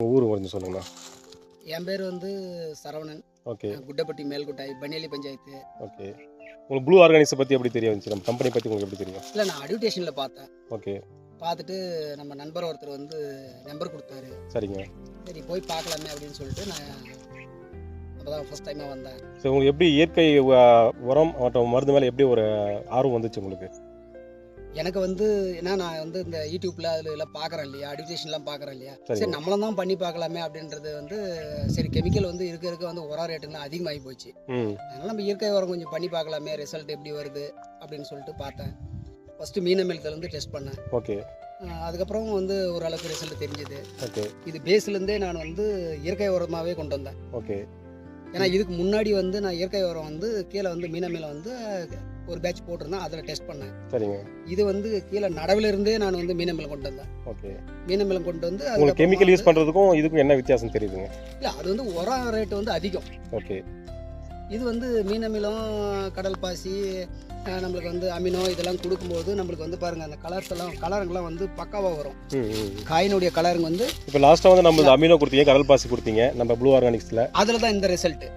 உங்கள் ஊர் கொஞ்சம் சொல்லுங்கண்ணா. என் பேர் வந்து சரவணன். ஓகே குட்டப்பட்டி மேல்குட்டாய் பன்னியலி பஞ்சாயத்து. ஓகே. உங்களுக்கு ப்ளூ ஆர்கானிக்ஸை பற்றி எப்படி தெரிய வந்துச்சு? நம்ம கம்பெனி பற்றி உங்களுக்கு எப்படி தெரியும்? இல்லை, நான் அட்வர்டைஷனில் பார்த்தேன். ஓகே பார்த்துட்டு நம்ம நண்பர் ஒருத்தர் வந்து நம்பர் கொடுத்தாரு. சரிங்க. சரி போய் பார்க்கலாமே அப்படின்னு சொல்லிட்டு நான் அப்போ தான் ஃபஸ்ட் டைமாக வந்தேன். சரி, உங்களுக்கு எப்படி இயற்கை உரம் மற்றும் மருந்து மேலே எப்படி ஒரு ஆர்வம் வந்துச்சு உங்களுக்கு? எனக்கு வந்து ஏன்னா நான் வந்து இந்த யூடியூப்பில் அதில் எல்லாம் பார்க்குறேன் இல்லையா, அட்வர்டைஷன்லாம் பார்க்குறேன் இல்லையா, சரி. சரி நம்மளும் தான் பண்ணி பார்க்கலாமே அப்படின்றது வந்து சரி கெமிக்கல் வந்து இருக்க வந்து உரம் ரேட்டுலாம் அதிகமாகி போச்சு. அதனால் நம்ம இயற்கை உரம் கொஞ்சம் பண்ணி பார்க்கலாமே, ரிசல்ட் எப்படி வருது அப்படின்னு சொல்லிட்டு பார்த்தேன். ஃபஸ்ட்டு மீனமிலத்துலேருந்து டெஸ்ட் பண்ணேன். ஓகே. அதுக்கப்புறம் வந்து ஓரளவுக்கு ரிசல்ட் தெரிஞ்சுது. ஓகே. இது பேஸ்லேருந்தே நான் வந்து இயற்கை உரமாகவே கொண்டு வந்தேன். ஓகே. ஏன்னா இதுக்கு முன்னாடி வந்து நான் இயற்கை உரம் வந்து கீழே வந்து மீனமில வந்து ஒரு பேட்ச் போட்டிருந்தேன், அதில் டெஸ்ட் பண்ணேன். சரிங்க. இது வந்து கீழே நடவிலிருந்தே நான் வந்து மீனமிலம் கொண்டு வந்தேன். ஓகே. மீனமிலம் கொண்டு வந்து உங்களுக்கு கெமிக்கல் யூஸ் பண்ணுறதுக்கும் இதுக்கும் என்ன வித்தியாசம் தெரியுதுங்க? இல்லை, அது வந்து உரம் ரேட்டு வந்து அதிகம். ஓகே. இது வந்து மீனமிலம், கடல் பாசி, நம்மளுக்கு வந்து அமினோ இதெல்லாம் கொடுக்கும்போது நம்மளுக்கு வந்து பாருங்கள் அந்த கலருங்கெல்லாம் வந்து பக்காவாக வரும். காயினுடைய கலருங்க வந்து இப்போ லாஸ்ட்டாக வந்து நம்ம அமினோ கொடுத்தீங்க, கடல் பாசி கொடுத்தீங்க நம்ம ப்ளூ ஆர்கானிக்ஸில். அதில் தான் இந்த ரிசல்ட்டு.